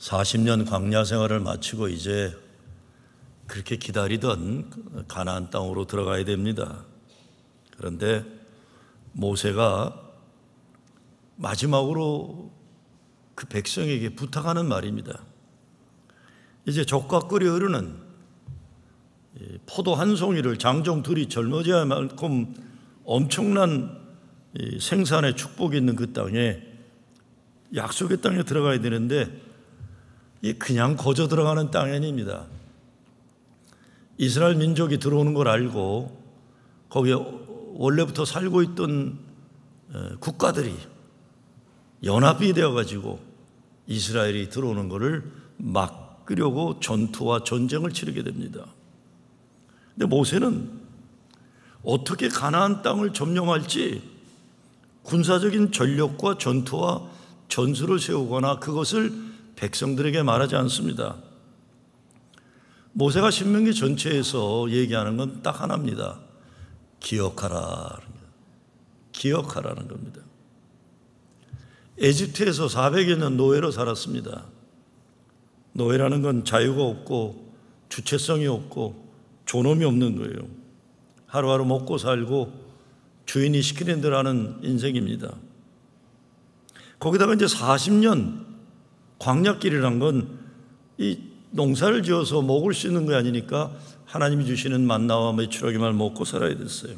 40년 광야 생활을 마치고 이제 그렇게 기다리던 가나안 땅으로 들어가야 됩니다. 그런데 모세가 마지막으로 그 백성에게 부탁하는 말입니다. 이제 족과 꿀이 흐르는 포도 한 송이를 장정 둘이 젊어져야 만큼 엄청난 생산의 축복이 있는 그 땅에, 약속의 땅에 들어가야 되는데 이 그냥 거저 들어가는 땅이 아닙니다. 이스라엘 민족이 들어오는 걸 알고 거기에 원래부터 살고 있던 국가들이 연합이 되어가지고 이스라엘이 들어오는 것을 막으려고 전투와 전쟁을 치르게 됩니다. 근데 모세는 어떻게 가나안 땅을 점령할지 군사적인 전력과 전투와 전술을 세우거나 그것을 백성들에게 말하지 않습니다. 모세가 신명기 전체에서 얘기하는 건 딱 하나입니다. 기억하라는 겁니다. 에집트에서 400여 년 노예로 살았습니다. 노예라는 건 자유가 없고 주체성이 없고 존엄이 없는 거예요. 하루하루 먹고 살고 주인이 시키는 대로 하는 인생입니다. 거기다가 이제 40년 광야길이란 건 이 농사를 지어서 먹을 수 있는 게 아니니까 하나님이 주시는 만나와 메추라기만 먹고 살아야 됐어요.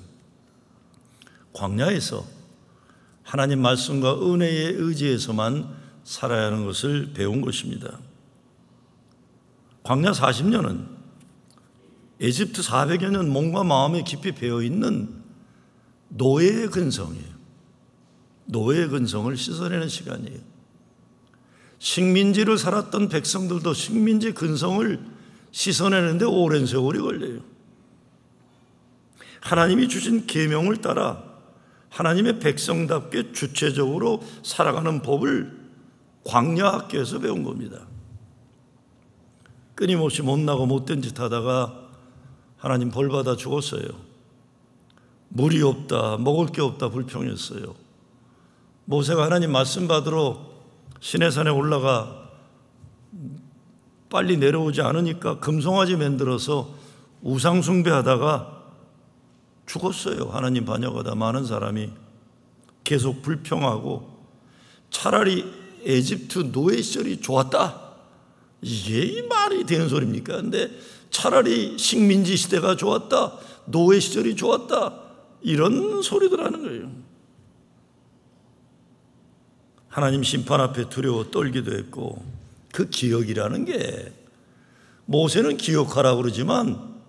광야에서 하나님 말씀과 은혜에 의지해서만 살아야 하는 것을 배운 것입니다. 광야 40년은 에집트 400여 년 몸과 마음에 깊이 배어있는 노예의 근성이에요. 노예의 근성을 씻어내는 시간이에요. 식민지를 살았던 백성들도 식민지 근성을 씻어내는데 오랜 세월이 걸려요. 하나님이 주신 계명을 따라 하나님의 백성답게 주체적으로 살아가는 법을 광야 학교에서 배운 겁니다. 끊임없이 못나고 못된 짓 하다가 하나님 벌받아 죽었어요. 물이 없다, 먹을 게 없다 불평했어요. 모세가 하나님 말씀 받으러 시내산에 올라가 빨리 내려오지 않으니까 금송아지 만들어서 우상 숭배하다가 죽었어요. 하나님 반역하다 많은 사람이 계속 불평하고 차라리 에집트 노예 시절이 좋았다. 이게 이 말이 되는 소리입니까? 근데 차라리 식민지 시대가 좋았다. 노예 시절이 좋았다. 이런 소리들 하는 거예요. 하나님 심판 앞에 두려워 떨기도 했고 그 기억이라는 게 모세는 기억하라고 그러지만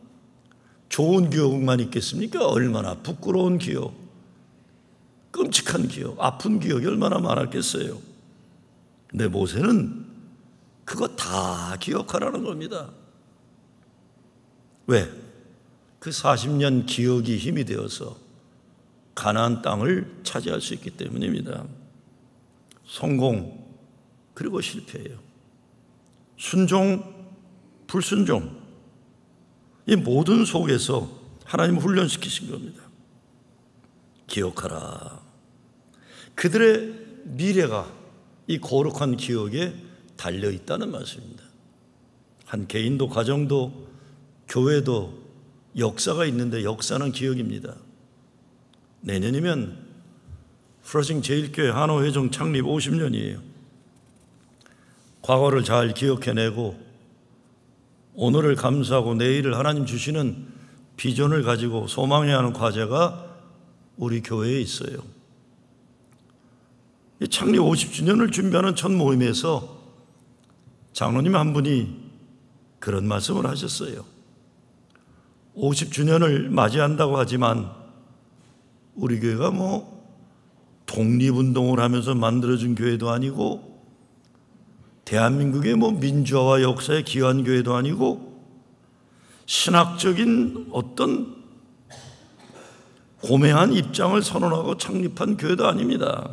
좋은 기억만 있겠습니까? 얼마나 부끄러운 기억, 끔찍한 기억, 아픈 기억이 얼마나 많았겠어요. 근데 모세는 그거 다 기억하라는 겁니다. 왜? 그 40년 기억이 힘이 되어서 가나안 땅을 차지할 수 있기 때문입니다. 성공 그리고 실패예요. 순종, 불순종, 이 모든 속에서 하나님 훈련시키신 겁니다. 기억하라. 그들의 미래가 이 거룩한 기억에 달려있다는 말씀입니다. 한 개인도 가정도 교회도 역사가 있는데 역사는 기억입니다. 내년이면 프로징 제1교회 한호회종 창립 50년이에요. 과거를 잘 기억해내고 오늘을 감사하고 내일을 하나님 주시는 비전을 가지고 소망해야 하는 과제가 우리 교회에 있어요. 이 창립 50주년을 준비하는 첫 모임에서 장로님 한 분이 그런 말씀을 하셨어요. 50주년을 맞이한다고 하지만 우리 교회가 독립운동을 하면서 만들어진 교회도 아니고 대한민국의 민주화와 역사에 기여한 교회도 아니고 신학적인 어떤 고매한 입장을 선언하고 창립한 교회도 아닙니다.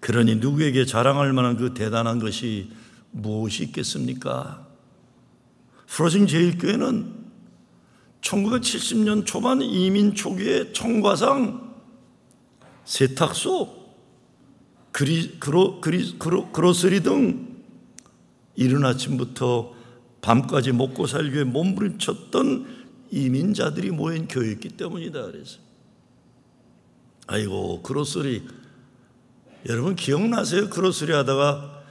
그러니 누구에게 자랑할 만한 그 대단한 것이 무엇이 있겠습니까? 프로징 제1교회는 1970년 초반 이민 초기에 청과상, 세탁소, 그로서리 등 이른 아침부터 밤까지 먹고 살기 위해 몸부림쳤던 이민자들이 모인 교회였기 때문이다 그래서. 아이고, 그로소리 여러분 기억나세요? 그로소리 하다가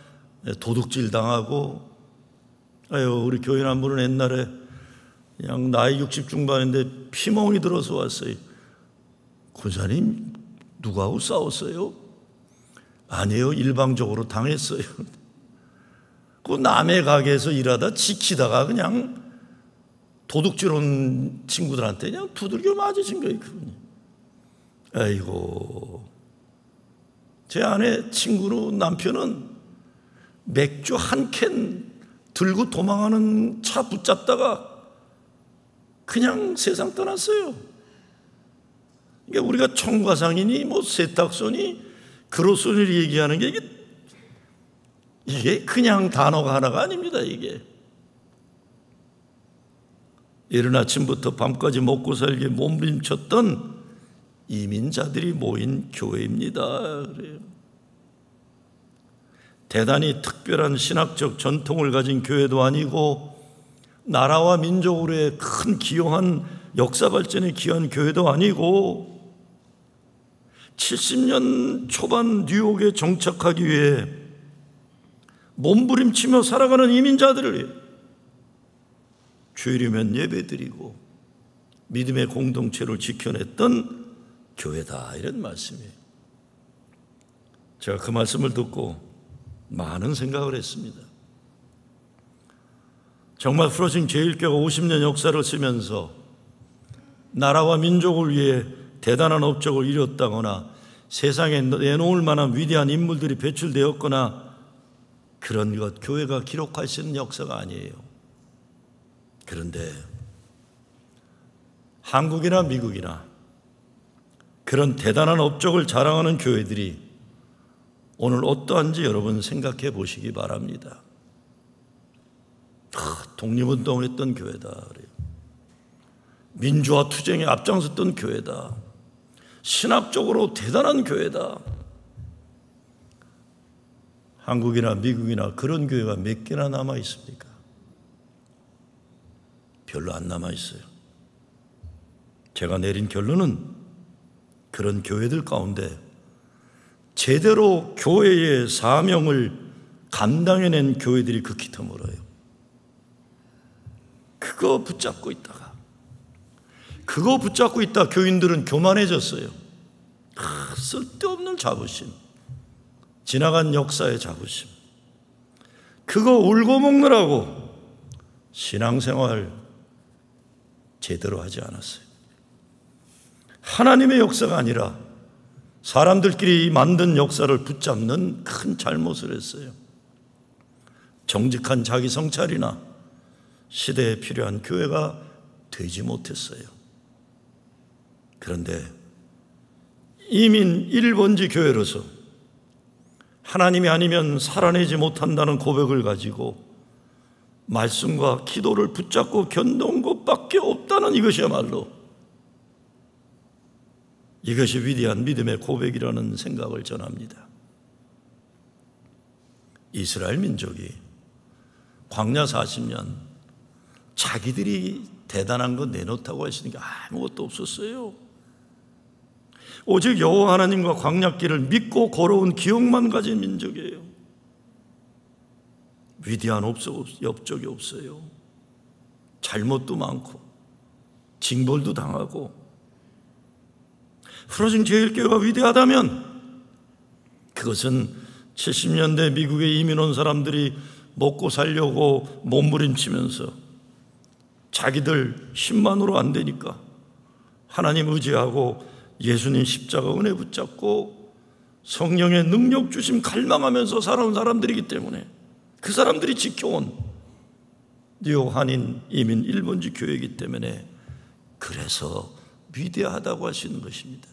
도둑질 당하고, 아유, 우리 교인 한 분은 옛날에 그냥 나이 60 중반인데 피멍이 들어서 왔어요. 군사님 누구하고 싸웠어요? 아니에요, 일방적으로 당했어요. 그 남의 가게에서 일하다 지키다가 그냥 도둑질 온 친구들한테 그냥 두들겨 맞으신 거예요, 그분이. 아이고, 제 아내 친구로 남편은 맥주 한 캔 들고 도망하는 차 붙잡다가 그냥 세상 떠났어요. 그러니까 우리가 청과상이니 뭐 세탁소니 그로소니를 얘기하는 게 이게 그냥 단어가 하나가 아닙니다. 이게 이른 아침부터 밤까지 먹고 살기 몸부림쳤던 이민자들이 모인 교회입니다. 그래요. 대단히 특별한 신학적 전통을 가진 교회도 아니고 나라와 민족으로의 큰 기여한 역사 발전에 기여한 교회도 아니고 70년 초반 뉴욕에 정착하기 위해 몸부림치며 살아가는 이민자들을 주일이면 예배드리고 믿음의 공동체를 지켜냈던 교회다, 이런 말씀이에요. 제가 그 말씀을 듣고 많은 생각을 했습니다. 정말 프로징 제1교가 50년 역사를 쓰면서 나라와 민족을 위해 대단한 업적을 이뤘다거나 세상에 내놓을 만한 위대한 인물들이 배출되었거나 그런 것 교회가 기록할 수 있는 역사가 아니에요. 그런데 한국이나 미국이나 그런 대단한 업적을 자랑하는 교회들이 오늘 어떠한지 여러분 생각해 보시기 바랍니다. 독립운동했던 교회다 그래요. 민주화 투쟁에 앞장섰던 교회다. 신학적으로 대단한 교회다. 한국이나 미국이나 그런 교회가 몇 개나 남아 있습니까? 별로 안 남아 있어요. 제가 내린 결론은 그런 교회들 가운데 제대로 교회의 사명을 감당해낸 교회들이 극히 드물어요. 그거 붙잡고 있다 교인들은 교만해졌어요. 쓸데없는 자부심, 지나간 역사의 자부심, 그거 울고 먹느라고 신앙생활 제대로 하지 않았어요. 하나님의 역사가 아니라 사람들끼리 만든 역사를 붙잡는 큰 잘못을 했어요. 정직한 자기 성찰이나 시대에 필요한 교회가 되지 못했어요. 그런데 이민 1번지 교회로서 하나님이 아니면 살아내지 못한다는 고백을 가지고 말씀과 기도를 붙잡고 견뎌온 것밖에 없다는 이것이야말로 이것이 위대한 믿음의 고백이라는 생각을 전합니다. 이스라엘 민족이 광야 40년 자기들이 대단한 거 내놓다고 하시는 게 아무것도 없었어요. 오직 여호와 하나님과 광야길을 믿고 걸어온 기억만 가진 민족이에요. 위대한 업적이 없어요. 잘못도 많고 징벌도 당하고. 프로징 제1교회가 위대하다면 그것은 70년대 미국에 이민 온 사람들이 먹고 살려고 몸부림치면서 자기들 힘만으로 안 되니까 하나님 의지하고 예수님 십자가 은혜 붙잡고 성령의 능력 주심 갈망하면서 살아온 사람들이기 때문에 그 사람들이 지켜온 뉴욕 한인 이민 1번지 교회이기 때문에 그래서 위대하다고 할 수 있는 것입니다.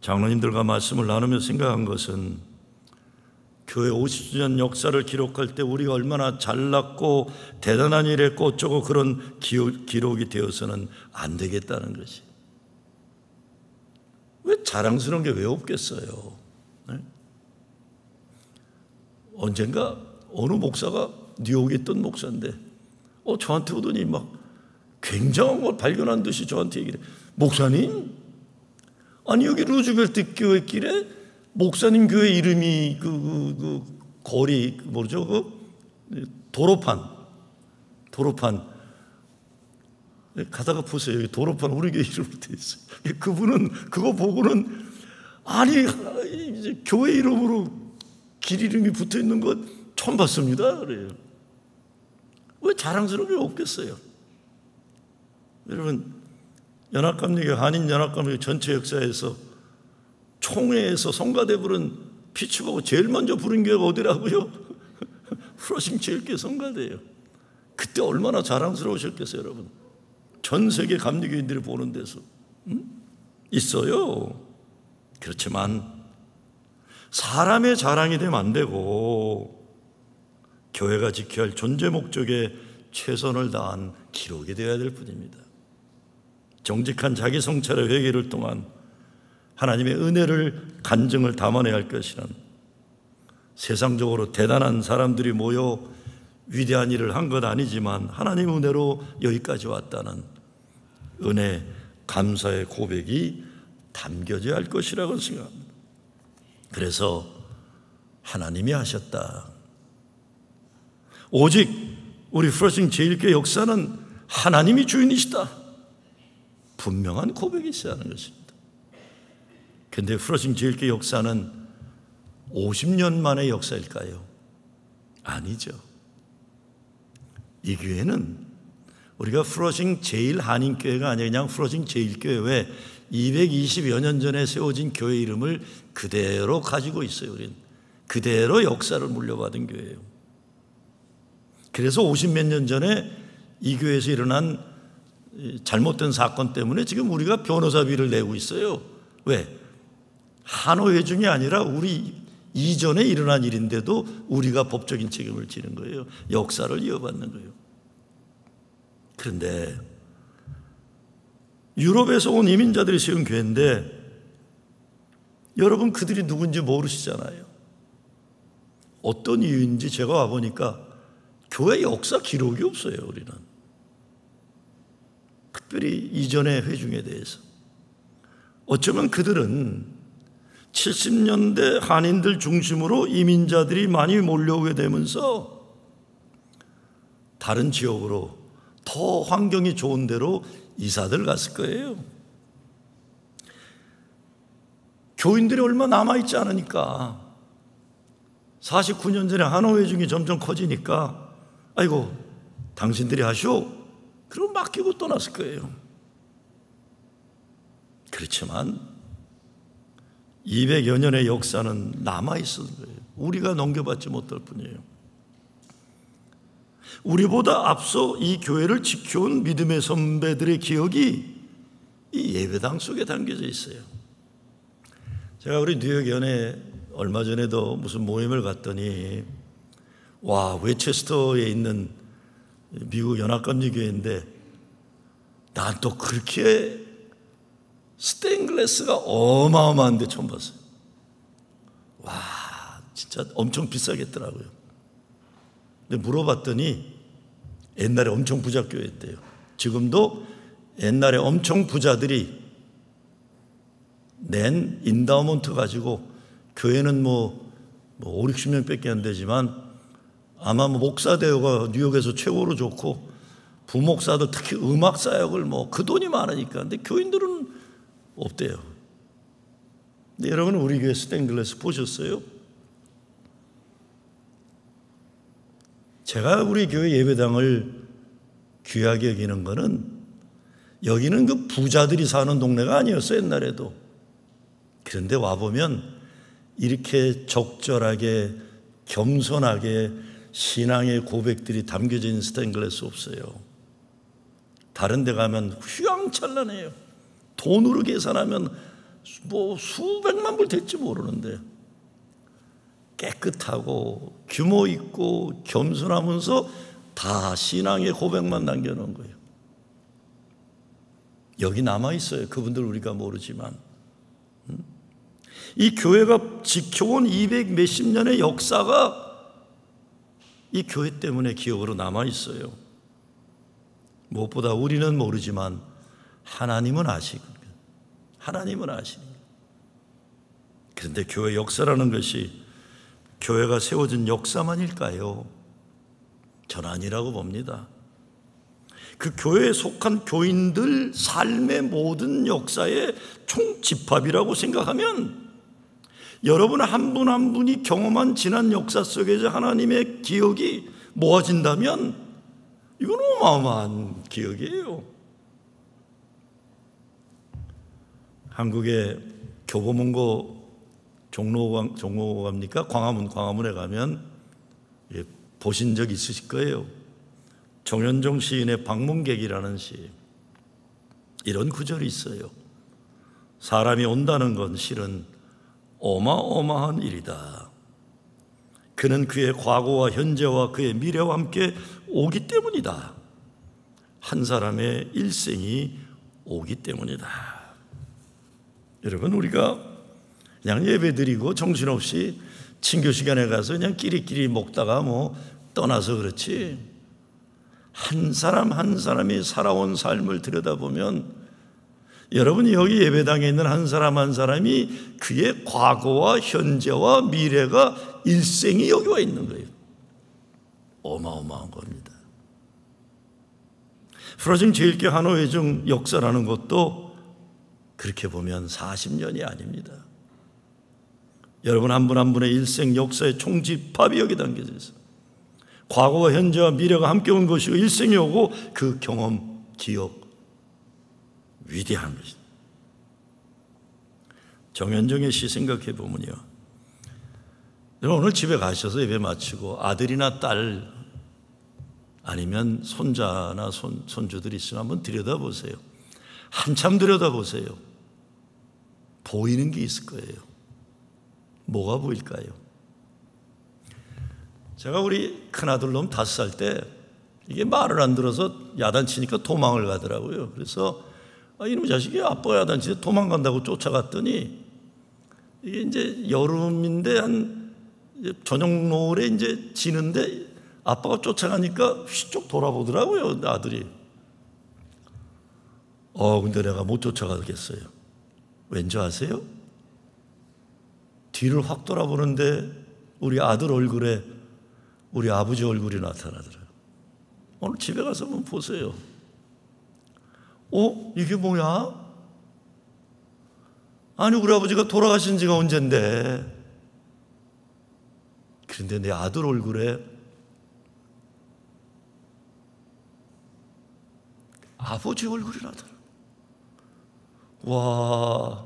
장로님들과 말씀을 나누며 생각한 것은 교회 50주년 역사를 기록할 때 우리가 얼마나 잘났고 대단한 일 했고 어쩌고 그런 기록이 되어서는 안 되겠다는 것이. 왜 자랑스러운 게 왜 없겠어요? 네? 언젠가 어느 목사가 뉴욕에 있던 목사인데 저한테 오더니 막 굉장한 걸 발견한 듯이 저한테 얘기를 해. 목사님, 아니 여기 루즈벨트 교회 길에 목사님 교회 이름이 그 거리 뭐죠? 그 도로판 가다가 보세요. 여기 도로판 우리 교회 이름으로 되어 있어요. 그분은 그거 보고는 아니 이제 교회 이름으로 길 이름이 붙어 있는 것 처음 봤습니다. 그래요. 왜 자랑스러움이 없겠어요? 여러분, 연합감리교, 한인연합감리교 전체 역사에서 총회에서 성가대 부른 피치보고 제일 먼저 부른 교회가 어디라고요? 프로싱 제일교회 성가대예요. 그때 얼마나 자랑스러우셨겠어요, 여러분. 전 세계 감리교인들이 보는 데서 있어요. 그렇지만 사람의 자랑이 되면 안 되고 교회가 지켜야 할 존재 목적에 최선을 다한 기록이 되어야 될 뿐입니다. 정직한 자기 성찰의 회개를 통한 하나님의 은혜를 간증을 담아내야 할 것이란 세상적으로 대단한 사람들이 모여 위대한 일을 한 건 아니지만 하나님 은혜로 여기까지 왔다는 은혜 감사의 고백이 담겨져야 할 것이라고 생각합니다. 그래서 하나님이 하셨다. 오직 우리 프로싱 제일교회 역사는 하나님이 주인이시다. 분명한 고백이 있어야 하는 것입니다. 그런데 프로싱 제일교회 역사는 50년 만의 역사일까요? 아니죠. 이 교회는 우리가 프로싱 제일 한인교회가 아니라 그냥 프로싱 제일교회 외 220여 년 전에 세워진 교회 이름을 그대로 가지고 있어요. 우리는 그대로 역사를 물려받은 교회예요. 그래서 50몇 년 전에 이 교회에서 일어난 잘못된 사건 때문에 지금 우리가 변호사비를 내고 있어요. 왜? 한화회중이 아니라 우리 이전에 일어난 일인데도 우리가 법적인 책임을 지는 거예요. 역사를 이어받는 거예요. 그런데 유럽에서 온 이민자들이 세운 교회인데 여러분 그들이 누군지 모르시잖아요. 어떤 이유인지 제가 와보니까 교회 역사 기록이 없어요. 우리는 특별히 이전의 회중에 대해서 어쩌면 그들은 70년대 한인들 중심으로 이민자들이 많이 몰려오게 되면서 다른 지역으로 더 환경이 좋은 데로 이사들 갔을 거예요. 교인들이 얼마 남아있지 않으니까 49년 전에 한화회중이 점점 커지니까 아이고 당신들이 하시오. 그럼 맡기고 떠났을 거예요. 그렇지만 200여 년의 역사는 남아있는 거예요. 우리가 넘겨받지 못할 뿐이에요. 우리보다 앞서 이 교회를 지켜온 믿음의 선배들의 기억이 이 예배당 속에 담겨져 있어요. 제가 우리 뉴욕 연에 얼마 전에도 무슨 모임을 갔더니 와 웨체스터에 있는 미국 연합감리교회인데 난 또 그렇게 스테인글래스가 어마어마한데 처음 봤어요. 와 진짜 엄청 비싸겠더라고요. 근데 물어봤더니 옛날에 엄청 부자 교회였대요. 지금도 옛날에 엄청 부자들이 낸 인다우먼트 가지고 교회는 뭐 5, 60명밖에 안 되지만 아마 목사 대우가 뉴욕에서 최고로 좋고 부목사들 특히 음악 사역을 그 돈이 많으니까. 근데 교인들은 없대요. 근데 여러분 우리 교회 스테인글래스 보셨어요? 제가 우리 교회 예배당을 귀하게 여기는 거는 여기는 그 부자들이 사는 동네가 아니었어요. 옛날에도. 그런데 와보면 이렇게 적절하게 겸손하게 신앙의 고백들이 담겨져 있는 스테인글래스 없어요. 다른 데 가면 휘황찬란해요. 돈으로 계산하면 수백만 불 될지 모르는데 깨끗하고 규모 있고 겸손하면서 다 신앙의 고백만 남겨놓은 거예요. 여기 남아있어요. 그분들 우리가 모르지만 이 교회가 지켜온 200 몇십 년의 역사가 이 교회 때문에 기억으로 남아 있어요. 무엇보다 우리는 모르지만 하나님은 아시거든요. 하나님은 아시는 거예요. 그런데 교회 역사라는 것이 교회가 세워진 역사만일까요? 저는 아니라고 봅니다. 그 교회에 속한 교인들 삶의 모든 역사의 총집합이라고 생각하면 여러분 한 분 한 분이 경험한 지난 역사 속에서 하나님의 기억이 모아진다면 이건 어마어마한 기억이에요. 한국의 교보문고 종로갑니까? 광화문에 가면 보신 적 있으실 거예요. 정현종 시인의 방문객이라는 시, 이런 구절이 있어요. 사람이 온다는 건 실은 어마어마한 일이다. 그는 그의 과거와 현재와 그의 미래와 함께 오기 때문이다. 한 사람의 일생이 오기 때문이다. 여러분, 우리가 그냥 예배드리고 정신없이 친교 시간에 가서 그냥 끼리끼리 먹다가 떠나서 그렇지, 한 사람 한 사람이 살아온 삶을 들여다보면 여러분이 여기 예배당에 있는 한 사람 한 사람이 그의 과거와 현재와 미래가 일생이 여기 와 있는 거예요. 어마어마한 겁니다. 프로징 제1교 한호회중 역사라는 것도 그렇게 보면 40년이 아닙니다. 여러분 한 분 한 분의 일생 역사의 총집합이 여기 담겨져 있어요. 과거와 현재와 미래가 함께 온 것이고 일생이 오고 그 경험, 기억, 위대한 것입니다. 정현종의 시 생각해 보면요, 오늘 집에 가셔서 예배 마치고 아들이나 딸 아니면 손자나 손주들이 있으면 한번 들여다보세요. 한참 들여다보세요. 보이는 게 있을 거예요. 뭐가 보일까요? 제가 우리 큰아들 놈 5살 때 이게 말을 안 들어서 야단치니까 도망을 가더라고요. 그래서 이놈의 자식이 아빠가 야단치는데 도망간다고 쫓아갔더니 이게 이제 여름인데 한 저녁 노을에 이제 지는데 아빠가 쫓아가니까 휘쪽 돌아보더라고요, 아들이. 근데 내가 못 쫓아가겠어요. 왠지 아세요? 뒤를 확 돌아보는데 우리 아들 얼굴에 우리 아버지 얼굴이 나타나더라고요. 오늘 집에 가서 한번 보세요. 이게 뭐야? 아니, 우리 아버지가 돌아가신 지가 언젠데. 그런데 내 아들 얼굴에 아버지 얼굴이 나타나. 와,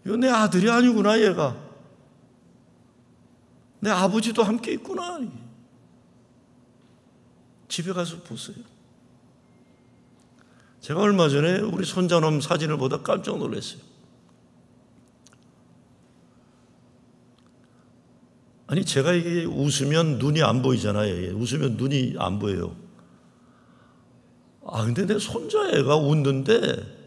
이거 내 아들이 아니구나, 얘가. 내 아버지도 함께 있구나. 집에 가서 보세요. 제가 얼마 전에 우리 손자놈 사진을 보다 깜짝 놀랐어요. 아니, 제가 이게 웃으면 눈이 안 보이잖아요. 웃으면 눈이 안 보여요. 근데 내 손자애가 웃는데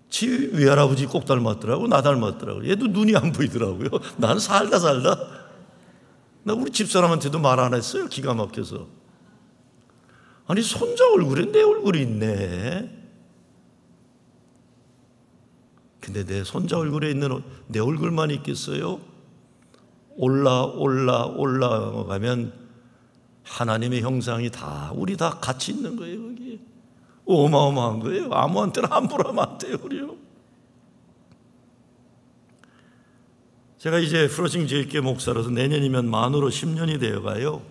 지 외할아버지 꼭 닮았더라고. 나 닮았더라고. 얘도 눈이 안 보이더라고요. 난 살다 나 우리 집사람한테도 말 안 했어요. 기가 막혀서. 아니, 손자 얼굴에 내 얼굴이 있네. 근데 내 손자 얼굴에 있는 내 얼굴만 있겠어요? 올라가면 하나님의 형상이 우리 다 같이 있는 거예요. 거기 어마어마한 거예요. 아무한테나 함부로 하면 안 돼요. 우리요. 제가 이제 프로징 제1교 목사로서 내년이면 만으로 10년이 되어가요.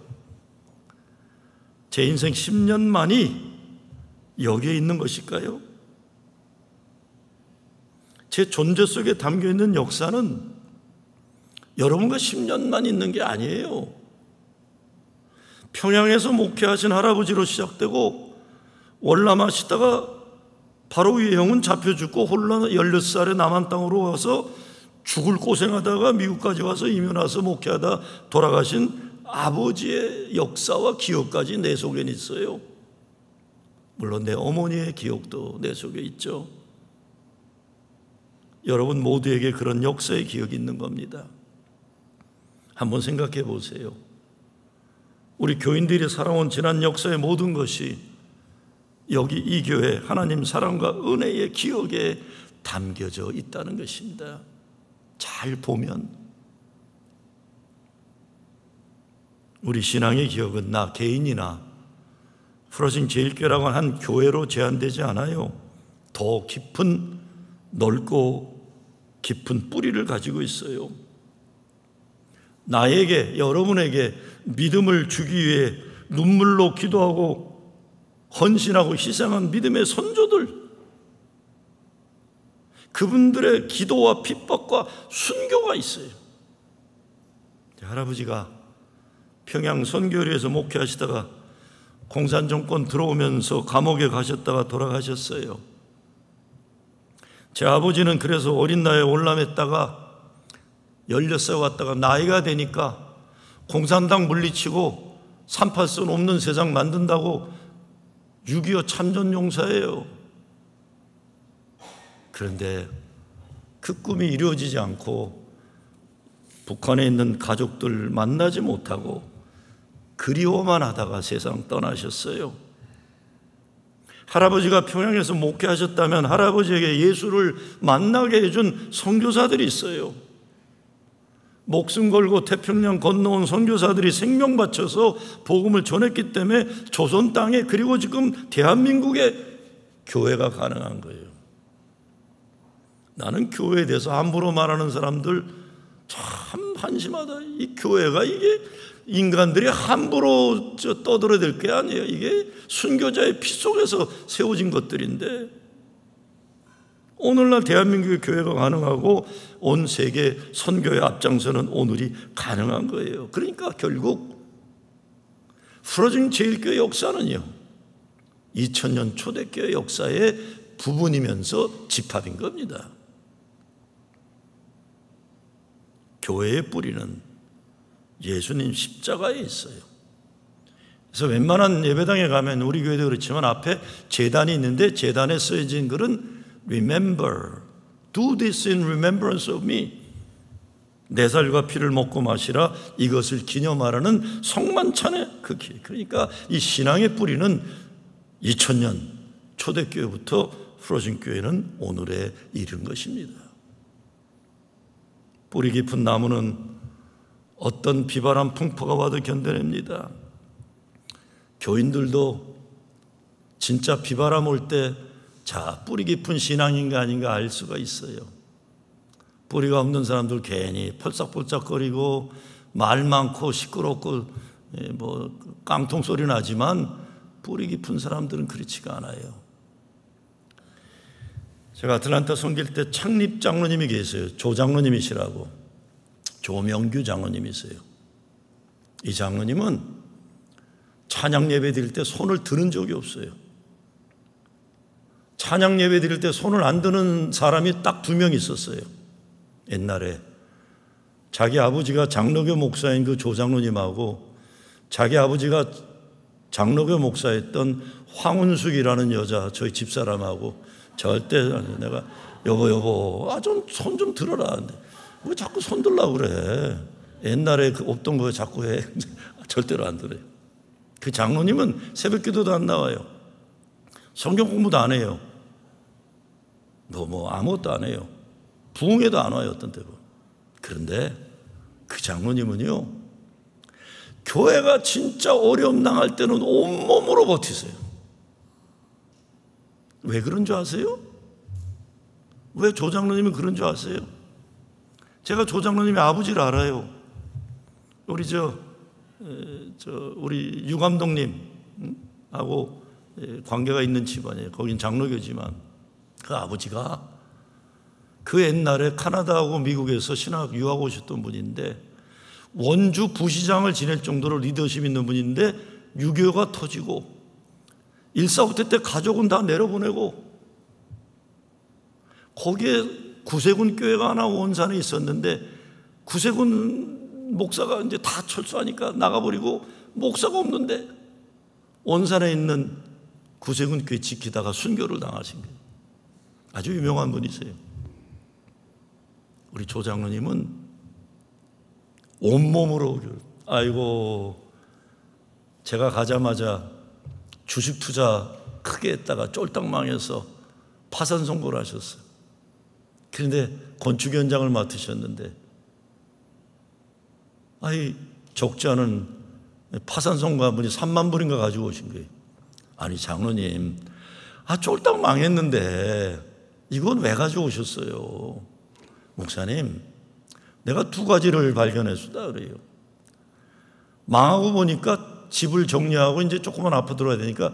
제 인생 10년만이 여기에 있는 것일까요? 제 존재 속에 담겨있는 역사는 여러분과 10년만 있는 게 아니에요. 평양에서 목회하신 할아버지로 시작되고 월남하시다가 바로 위의 형은 잡혀 죽고 홀로 16살에 남한 땅으로 와서 죽을 고생하다가 미국까지 와서 이민 와서 목회하다 돌아가신 아버지의 역사와 기억까지 내 속에 있어요. 물론 내 어머니의 기억도 내 속에 있죠. 여러분 모두에게 그런 역사의 기억이 있는 겁니다. 한번 생각해 보세요. 우리 교인들이 살아온 지난 역사의 모든 것이 여기 이 교회 하나님 사랑과 은혜의 기억에 담겨져 있다는 것입니다. 잘 보면 우리 신앙의 기억은 나 개인이나 프로징 제일교회라고 한 교회로 제한되지 않아요. 더 깊은 넓고 깊은 뿌리를 가지고 있어요. 나에게, 여러분에게 믿음을 주기 위해 눈물로 기도하고 헌신하고 희생한 믿음의 선조들, 그분들의 기도와 핍박과 순교가 있어요. 할아버지가 평양 선교회에서 목회하시다가 공산정권 들어오면서 감옥에 가셨다가 돌아가셨어요. 제 아버지는 그래서 어린 나이에 월남했다가 16살 왔다가 나이가 되니까 공산당 물리치고 38선 없는 세상 만든다고 6.25 참전용사예요. 그런데 그 꿈이 이루어지지 않고 북한에 있는 가족들 만나지 못하고 그리워만 하다가 세상 떠나셨어요. 할아버지가 평양에서 목회하셨다면 할아버지에게 예수를 만나게 해준 선교사들이 있어요. 목숨 걸고 태평양 건너온 선교사들이 생명 바쳐서 복음을 전했기 때문에 조선 땅에, 그리고 지금 대한민국에 교회가 가능한 거예요. 나는 교회에 대해서 함부로 말하는 사람들 참 한심하다. 이 교회가 이게 인간들이 함부로 떠들어댈 게 아니에요. 이게 순교자의 피 속에서 세워진 것들인데, 오늘날 대한민국의 교회가 가능하고 온 세계 선교의 앞장서는 오늘이 가능한 거예요. 그러니까 결국 프로징 제일교회 역사는요, 2000년 초대교회 역사의 부분이면서 집합인 겁니다. 교회의 뿌리는 예수님 십자가에 있어요. 그래서 웬만한 예배당에 가면 우리 교회도 그렇지만 앞에 제단이 있는데 제단에 쓰여진 글은 Remember, do this in remembrance of me. 내 살과 피를 먹고 마시라, 이것을 기념하라는 성만찬의 그 길. 그러니까 이 신앙의 뿌리는 2000년 초대교회부터 프로징 교회는 오늘에 이른 것입니다. 뿌리 깊은 나무는 어떤 비바람 풍파가 와도 견뎌냅니다. 교인들도 진짜 비바람 올 때 자, 뿌리 깊은 신앙인가 아닌가 알 수가 있어요. 뿌리가 없는 사람들 괜히 펄싹펄싹거리고 말 많고 시끄럽고 뭐 깡통 소리 나지만 뿌리 깊은 사람들은 그렇지가 않아요. 제가 아틀란타 섬길 때 창립 장로님이 계세요. 조 장로님이시라고. 조명규 장로님이세요. 이 장로님은 찬양 예배 드릴 때 손을 드는 적이 없어요. 찬양 예배 드릴 때 손을 안 드는 사람이 딱 2명 있었어요. 옛날에 자기 아버지가 장로교 목사인 그 조 장로님하고 자기 아버지가 장로교 목사였던 황운숙이라는 여자, 저희 집사람하고 절대 내가 여보 좀 손 좀 들어라. 왜 자꾸 손 들라고 그래. 옛날에 그 없던 거 자꾸 해. 절대로 안 들어요. 그 장로님은 새벽 기도도 안 나와요. 성경 공부도 안 해요. 뭐 아무것도 안 해요. 부흥회도 안 와요, 어떤 때로. 그런데 그 장로님은요, 교회가 진짜 어려움 당할 때는 온몸으로 버티세요. 왜 그런 줄 아세요? 왜 조 장로님이 그런 줄 아세요? 제가 조 장로님의 아버지를 알아요. 우리 우리 유 감독님하고 관계가 있는 집안이에요. 거긴 장로교지만 그 아버지가 그 옛날에 카나다하고 미국에서 신학 유학 오셨던 분인데 원주 부시장을 지낼 정도로 리더십 있는 분인데 6.25가 터지고 1.4.5 때 가족은 다 내려보내고 거기에 구세군 교회가 하나 원산에 있었는데 구세군 목사가 이제 다 철수하니까 나가버리고 목사가 없는데 원산에 있는 구세군 교회 지키다가 순교를 당하신 거예요. 아주 유명한 분이세요. 우리 조 장로님은 온몸으로, 아이고 제가 가자마자 주식 투자 크게 했다가 쫄딱 망해서 파산 선고를 하셨어요. 그런데 건축 현장을 맡으셨는데 적지 않은 파산 선고한 분이 3만 불인가 가지고 오신 거예요. 아니 장로님, 쫄딱 망했는데 이건 왜 가지고 오셨어요? 목사님, 내가 두 가지를 발견했습니다. 그래요. 망하고 보니까 집을 정리하고 이제 조그만 아파트 들어야 되니까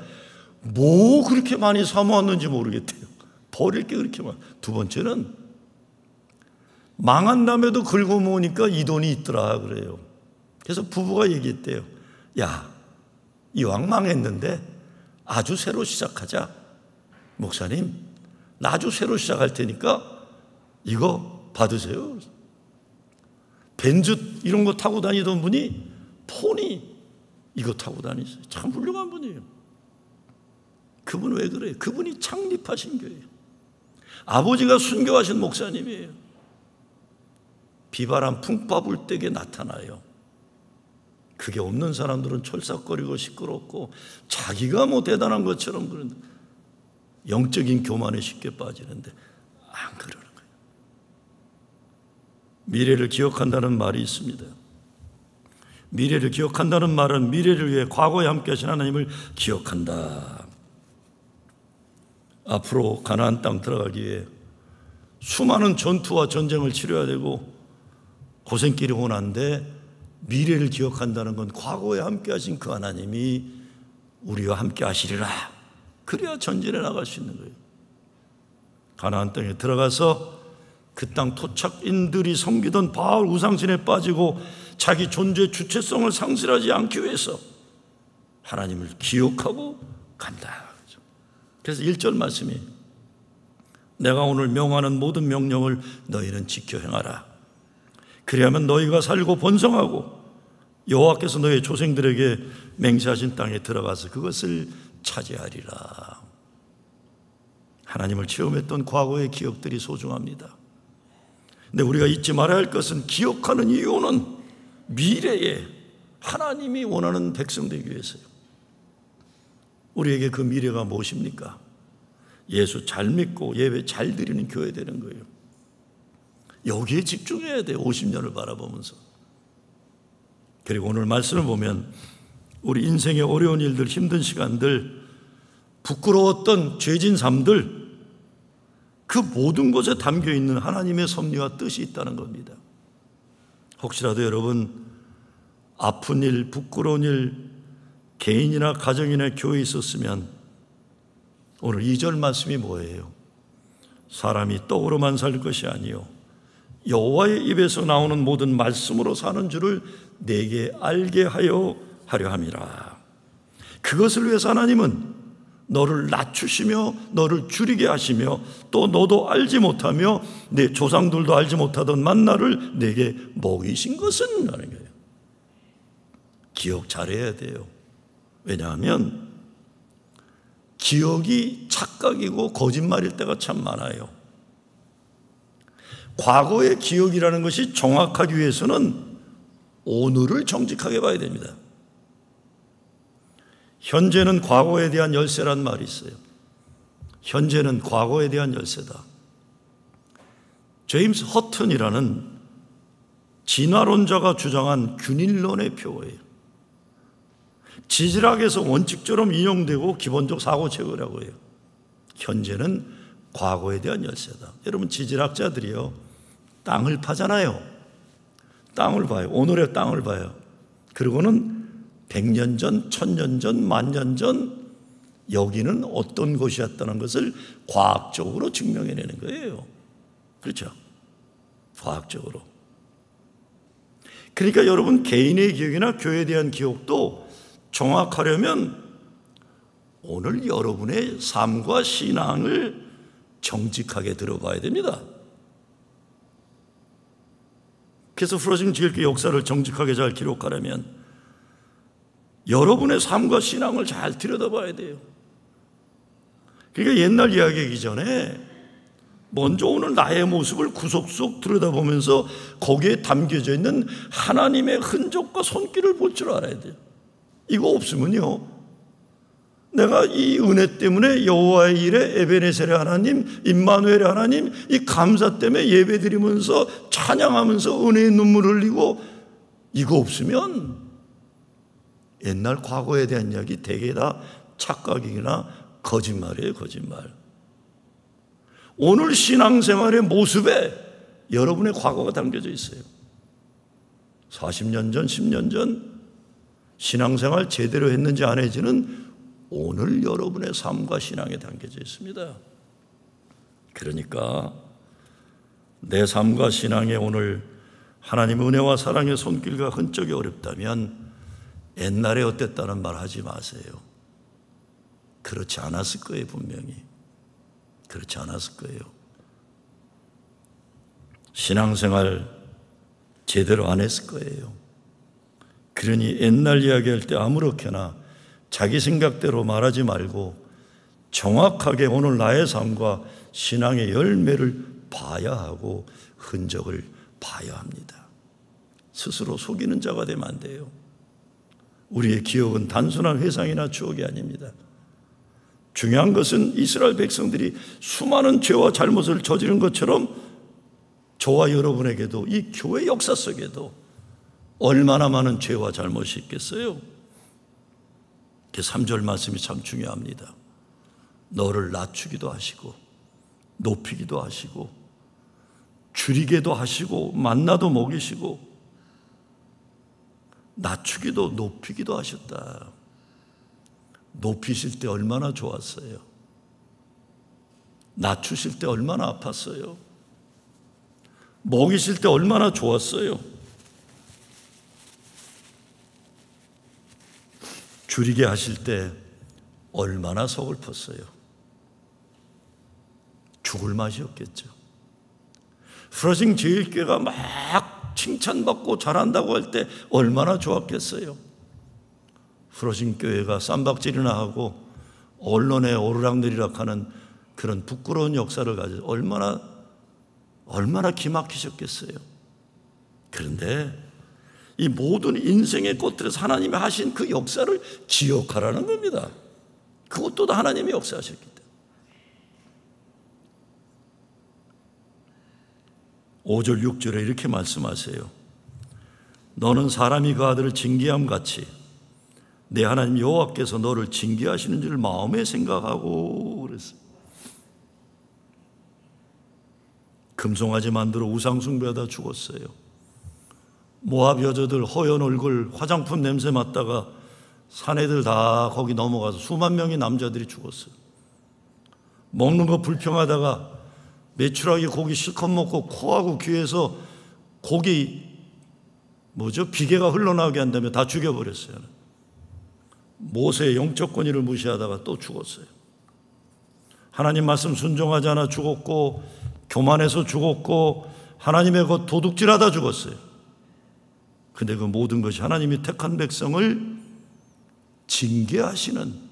뭐 그렇게 많이 사모았는지 모르겠대요. 버릴 게 그렇게 많아. 두 번째는 망한 다음에도 긁어 모으니까 이 돈이 있더라 그래요. 그래서 부부가 얘기했대요. 야, 이왕 망했는데 아주 새로 시작하자. 목사님, 나 아주 새로 시작할 테니까 이거 받으세요. 벤츠 이런 거 타고 다니던 분이 포니 이거 타고 다니세요. 참 훌륭한 분이에요. 그분 왜 그래요? 그분이 창립하신 교회예요. 아버지가 순교하신 목사님이에요. 비바람 풍파 불 때에 나타나요. 그게 없는 사람들은 철썩거리고 시끄럽고 자기가 뭐 대단한 것처럼 그런 영적인 교만에 쉽게 빠지는데 안 그러는 거예요. 미래를 기억한다는 말이 있습니다. 미래를 기억한다는 말은 미래를 위해 과거에 함께 하신 하나님을 기억한다. 앞으로 가나안 땅 들어가기 위해 수많은 전투와 전쟁을 치러야 되고 고생길이 오는데 미래를 기억한다는 건 과거에 함께 하신 그 하나님이 우리와 함께 하시리라. 그래야 전진해 나갈 수 있는 거예요. 가나안 땅에 들어가서 그 땅 토착인들이 섬기던 바알 우상신에 빠지고 자기 존재의 주체성을 상실하지 않기 위해서 하나님을 기억하고 간다. 그래서 1절 말씀이 내가 오늘 명하는 모든 명령을 너희는 지켜 행하라. 그리하면 너희가 살고 번성하고 여호와께서 너희 조상들에게 맹세하신 땅에 들어가서 그것을 차지하리라. 하나님을 체험했던 과거의 기억들이 소중합니다. 근데 우리가 잊지 말아야 할 것은 기억하는 이유는 미래에 하나님이 원하는 백성 되기 위해서요. 우리에게 그 미래가 무엇입니까? 예수 잘 믿고 예배 잘 드리는 교회 되는 거예요. 여기에 집중해야 돼요. 50년을 바라보면서. 그리고 오늘 말씀을 보면 우리 인생의 어려운 일들, 힘든 시간들, 부끄러웠던 죄진 삶들, 그 모든 것에 담겨있는 하나님의 섭리와 뜻이 있다는 겁니다. 혹시라도 여러분 아픈 일, 부끄러운 일, 개인이나 가정이나 교회에 있었으면 오늘 2절 말씀이 뭐예요? 사람이 떡으로만 살 것이 아니요 여호와의 입에서 나오는 모든 말씀으로 사는 줄을 내게 알게 하려 함이라. 그것을 위해서 하나님은 너를 낮추시며 너를 줄이게 하시며 또 너도 알지 못하며 내 조상들도 알지 못하던 만나를 내게 먹이신 것은 라는 거예요. 기억 잘해야 돼요. 왜냐하면 기억이 착각이고 거짓말일 때가 참 많아요. 과거의 기억이라는 것이 정확하기 위해서는 오늘을 정직하게 봐야 됩니다. 현재는 과거에 대한 열쇠란 말이 있어요. 현재는 과거에 대한 열쇠다. 제임스 허튼이라는 진화론자가 주장한 균일론의 표어예요. 지질학에서 원칙처럼 인용되고 기본적 사고체계라고 해요. 현재는 과거에 대한 열쇠다. 여러분 지질학자들이요 땅을 파잖아요. 땅을 봐요. 오늘의 땅을 봐요. 그리고는 100년 전, 1000년 전, 10,000년 전 여기는 어떤 곳이었다는 것을 과학적으로 증명해내는 거예요. 그렇죠? 과학적으로. 그러니까 여러분 개인의 기억이나 교회에 대한 기억도 정확하려면 오늘 여러분의 삶과 신앙을 정직하게 들어봐야 됩니다. 그래서 프로징 지일교 역사를 정직하게 잘 기록하려면 여러분의 삶과 신앙을 잘 들여다봐야 돼요. 그러니까 옛날 이야기하기 전에 먼저 오늘 나의 모습을 구석구석 들여다보면서 거기에 담겨져 있는 하나님의 흔적과 손길을 볼 줄 알아야 돼요. 이거 없으면요, 내가 이 은혜 때문에 여호와의 일에 에베네셀의 하나님, 임마누엘의 하나님, 이 감사 때문에 예배드리면서 찬양하면서 은혜의 눈물 흘리고, 이거 없으면 옛날 과거에 대한 이야기 대개 다 착각이나 거짓말이에요, 거짓말. 오늘 신앙생활의 모습에 여러분의 과거가 담겨져 있어요. 40년 전, 10년 전 신앙생활 제대로 했는지 안 했는지는 오늘 여러분의 삶과 신앙에 담겨져 있습니다. 그러니까 내 삶과 신앙에 오늘 하나님 은혜와 사랑의 손길과 흔적이 어렵다면 옛날에 어땠다는 말 하지 마세요. 그렇지 않았을 거예요, 분명히. 그렇지 않았을 거예요. 신앙생활 제대로 안 했을 거예요. 그러니 옛날 이야기할 때 아무렇게나 자기 생각대로 말하지 말고 정확하게 오늘 나의 삶과 신앙의 열매를 봐야 하고 흔적을 봐야 합니다. 스스로 속이는 자가 되면 안 돼요. 우리의 기억은 단순한 회상이나 추억이 아닙니다. 중요한 것은 이스라엘 백성들이 수많은 죄와 잘못을 저지른 것처럼 저와 여러분에게도 이 교회 역사 속에도 얼마나 많은 죄와 잘못이 있겠어요? 3절 말씀이 참 중요합니다. 너를 낮추기도 하시고 높이기도 하시고 줄이게도 하시고 만나도 먹이시고 낮추기도 높이기도 하셨다. 높이실 때 얼마나 좋았어요. 낮추실 때 얼마나 아팠어요. 먹이실 때 얼마나 좋았어요. 줄이게 하실 때 얼마나 서글펐어요. 죽을 맛이 없겠죠. 프로징 제일교회가 막 칭찬받고 잘한다고 할 때 얼마나 좋았겠어요. 프로징 교회가 쌈박질이나 하고 언론에 오르락내리락하는 그런 부끄러운 역사를 가지고 얼마나 기막히셨겠어요. 그런데 이 모든 인생의 꽃들에서 하나님이 하신 그 역사를 기억하라는 겁니다. 그것도 다 하나님이 역사하셨기 때문에. 5절 6절에 이렇게 말씀하세요. 너는 사람이 그 아들을 징계함 같이 내 하나님 여호와께서 너를 징계하시는 줄 마음에 생각하고 그랬어요. 금송아지 만들어 우상 숭배하다 죽었어요. 모압 여자들 허연 얼굴 화장품 냄새 맡다가 사내들 다 거기 넘어가서 수만 명의 남자들이 죽었어요. 먹는 거 불평하다가 메추라기 고기 실컷 먹고 코하고 귀에서 고기 비계가 흘러나오게 한다며 다 죽여버렸어요. 모세의 영적 권위를 무시하다가 또 죽었어요. 하나님 말씀 순종하지 않아 죽었고 교만해서 죽었고 하나님의 것 도둑질하다 죽었어요. 근데 그 모든 것이 하나님이 택한 백성을 징계하시는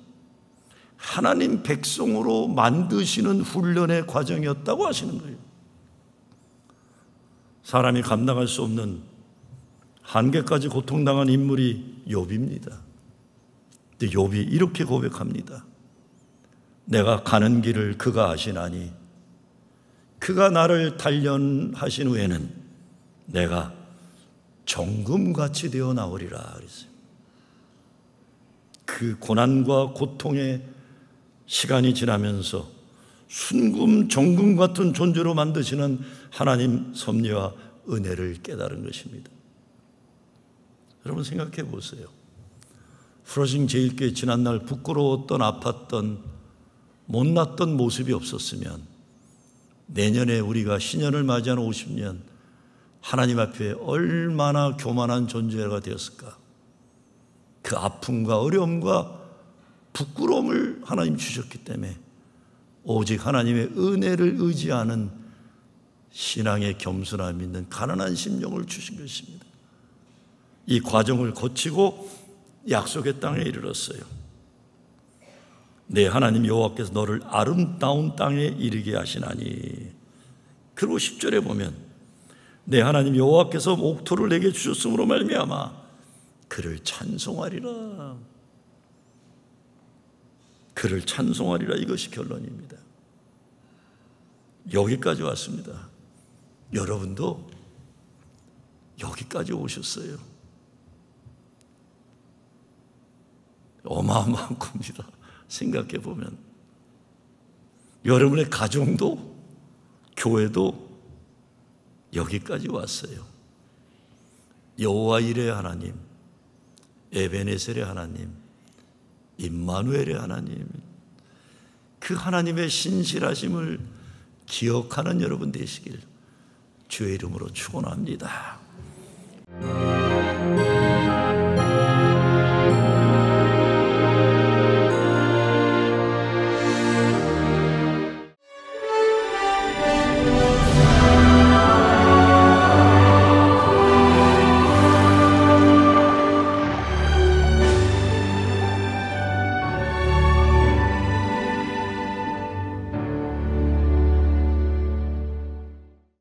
하나님 백성으로 만드시는 훈련의 과정이었다고 하시는 거예요. 사람이 감당할 수 없는 한계까지 고통당한 인물이 욥입니다. 근데 욥이 이렇게 고백합니다. 내가 가는 길을 그가 아시나니 그가 나를 단련하신 후에는 내가 정금같이 되어 나오리라 그랬어요. 그 고난과 고통의 시간이 지나면서 순금 정금 같은 존재로 만드시는 하나님 섭리와 은혜를 깨달은 것입니다. 여러분 생각해 보세요. 프로징 제일교회 지난날 부끄러웠던 아팠던 못났던 모습이 없었으면 내년에 우리가 신년을 맞이하는 50년 하나님 앞에 얼마나 교만한 존재가 되었을까. 그 아픔과 어려움과 부끄러움을 하나님 주셨기 때문에 오직 하나님의 은혜를 의지하는 신앙의 겸손함 있는 가난한 심령을 주신 것입니다. 이 과정을 거치고 약속의 땅에 이르렀어요. 내 하나님 여호와께서 너를 아름다운 땅에 이르게 하시나니. 그리고 10절에 보면 내 하나님 여호와께서 옥토를 내게 주셨으므로 말미암아 그를 찬송하리라. 그를 찬송하리라. 이것이 결론입니다. 여기까지 왔습니다. 여러분도 여기까지 오셨어요. 어마어마한 겁니다. 생각해 보면 여러분의 가정도 교회도 여기까지 왔어요. 여호와 이레 하나님, 에베네셀의 하나님, 임마누엘의 하나님, 그 하나님의 신실하심을 기억하는 여러분 되시길 주의 이름으로 축원합니다.